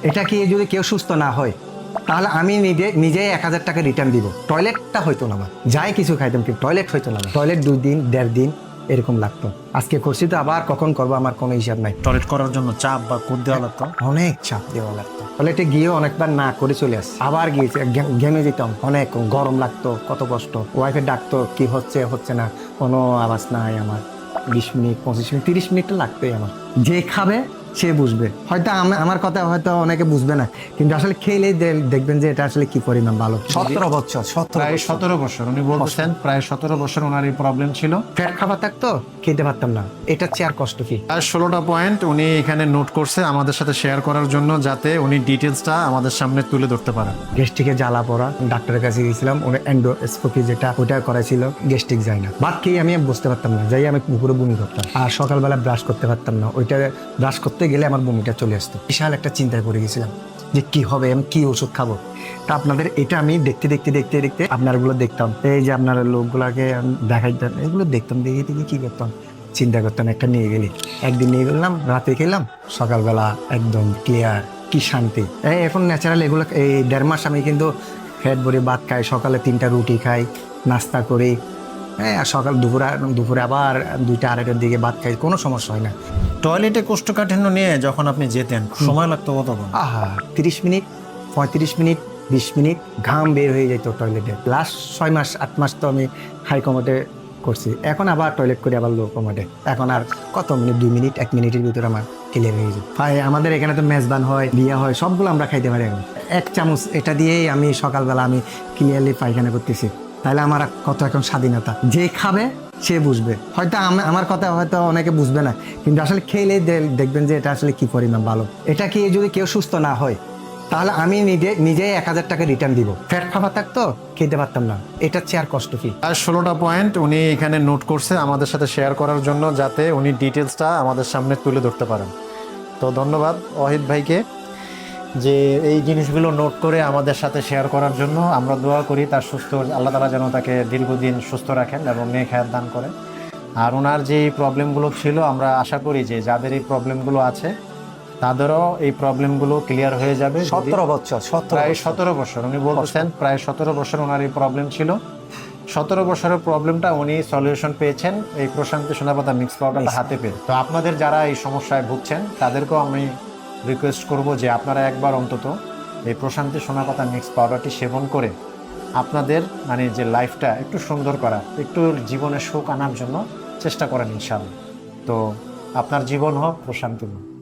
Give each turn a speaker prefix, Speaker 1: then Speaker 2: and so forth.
Speaker 1: এটা কি যদি কেউ সুস্থ না হয় তাহলে আমি নিজেই 1000 টাকা রিটার্ন দিব। টয়লেটটা হইতো না আমার, যাই কিছু খাইতাম কিন্তু টয়লেট হইতো না। টয়লেট 2 দিন 1.5 দিন এরকম লাগতো। আজকে করছি তো আবার কখন করবো আমার কোনো হিসাব নাই।
Speaker 2: টয়লেট করার জন্য চাপ বা কোড দেওয়া লাগতো।
Speaker 1: অনেক চাপ দেওয়া লাগতো। টয়লেটে গিয়েও অনেকবার না করে চলে আসছি, আবার গিয়েছি, ঘেমে যেতাম, অনেক গরম লাগতো, কত কষ্ট। ওয়াইফে ডাকতো, কি হচ্ছে হচ্ছে না, কোনো আওয়াজ নাই। আমার 20 মিনিট 25 মিনিট 30 মিনিট লাগতোই আমার। যে খাবে সে বুঝবে, হয়তো আমার কথা হয়তো অনেকে বুঝবে না, কিন্তু আসলে খেলেই দেখবেন যে এটা আসলে কি পরিমাণ ভালো। 17 বছর
Speaker 2: প্রায় 17 বছর উনি বলতেছেন, প্রায় 17 বছর ওনার এই প্রবলেম ছিল।
Speaker 1: ফ্যাট খাবার থাকতো, খেতে পারতাম না। এটা চেয়ার কষ্ট কি।
Speaker 2: আর 16টা পয়েন্ট উনি এখানে নোট করছে আমাদের সাথে শেয়ার করার জন্য, যাতে উনি ডিটেলসটা আমাদের সামনে তুলে ধরতে পারেন।
Speaker 1: গ্যাস্ট্রিকে জ্বালা পড়া, ডাক্তারের কাছে গেছিলাম, উনি এন্ডোস্কোপি যেটা ওটা করাইছিল, গ্যাস্ট্রিক যায় না। ভাত খেয়ে আমি বুঝতে পারতাম না, যাই আমি পুকুরে বমি করতাম। আর সকালবেলা ব্রাশ করতে পারতাম না, ওইটা ব্রাশ করতে গেলে আমার বমিটা চলে আসতো। বিশাল একটা চিন্তায় পড়ে গেছিলাম যে কি হবে, আমি কি ওষুধ খাবো। তা আপনাদের এটা আমি দেখতে আপনারগুলো দেখতাম, এই যে আপনার লোকগুলাকে দেখাইতাম, এগুলো দেখতাম, দেখে কি করতাম, চিন্তা করতাম। একটা নিয়ে গেলি, একদিন নিয়ে গেলাম, রাতে খেলাম, সকালবেলা একদম ক্লিয়ার, কি শান্তি। এখন ন্যাচারাল এগুলো এই 1.5 মাস আমি কিন্তু ফ্যাট ভরে ভাত খাই, সকালে 3টা রুটি খাই, নাস্তা করি, আর সকাল দুপুরে আবার 2টা 2:30টার দিকে ভাত খাই, কোনো সমস্যা হয় না।
Speaker 2: টয়লেটে কোষ্ঠকাঠিন্য নিয়ে যখন আপনি যেতেন, সময় লাগতো কতক্ষণ?
Speaker 1: 30 মিনিট 35 মিনিট 20 মিনিট ঘাম বের হয়ে যেত টয়লেটে। লাস্ট 6 মাস 8 মাস তো আমি হাই কমোডে করছি, এখন আবার টয়লেট করি, আবার লো কমোডে। এখন আর কত মিনিট, 2 মিনিট 1 মিনিটের ভিতরে আমার ক্লিয়ার হয়ে যায়। আমাদের এখানে তো মেজবান হয়, বিয়ে হয়, সবগুলো আমরা খাইতে পারি। এখন 1 চামচ এটা দিয়েই আমি সকালবেলা আমি ক্লিয়ারলি পায়খানা করতেছি। তাহলে আমার কত এখন স্বাধীনতা। যে খাবে সে বুঝবে, হয়তো আমার কথা হয়তো অনেকে বুঝবে না, কিন্তু আসলে খেলেই দেখবেন যে এটা আসলে কি পরিমাণ ভালো। এটা কি যদি কেউ সুস্থ না হয় তাহলে আমি নিজেই 1000 টাকা রিটার্ন দিব। ফ্যাট খাবার থাকতো, খেতে পারতাম না। এটা চেয়ার কষ্ট কি।
Speaker 2: আর 16টা পয়েন্ট উনি এখানে নোট করছে আমাদের সাথে শেয়ার করার জন্য, যাতে উনি ডিটেলসটা আমাদের সামনে তুলে ধরতে পারেন। তো ধন্যবাদ ওয়াহিদ ভাইকে, যে এই জিনিসগুলো নোট করে আমাদের সাথে শেয়ার করার জন্য। আমরা দোয়া করি তার সুস্থ, আল্লাহ তাআলা যেন তাকে দীর্ঘদিন সুস্থ রাখেন এবং নেক হায়াত দান করেন। আর ওনার যে প্রবলেমগুলো ছিল, আমরা আশা করি যে যাদের এই প্রবলেমগুলো আছে তাদেরও এই প্রবলেমগুলো ক্লিয়ার হয়ে যাবে।
Speaker 1: 17 বছর
Speaker 2: প্রায় 17 বছর উনি বলতেছেন, প্রায় 17 বছর ওনার এই প্রবলেম ছিল। 17 বছরের প্রবলেমটা উনি সলিউশন পেয়েছেন এই প্রশান্তি সোনাপাতা মিক্স পাউডারটা হাতে পেয়ে। তো আপনাদের যারা এই সমস্যায় ভুগছেন তাদেরকেও আমি রিকোয়েস্ট করব যে আপনারা একবার অন্তত এই প্রশান্তি সোনাপাতা মিক্স পাউডারটি সেবন করে আপনাদের যে লাইফটা একটু সুন্দর করা, একটু জীবনে সুখ আনার জন্য চেষ্টা করেন ইনশাআল্লাহ। তো আপনার জীবন হোক প্রশান্তিময়।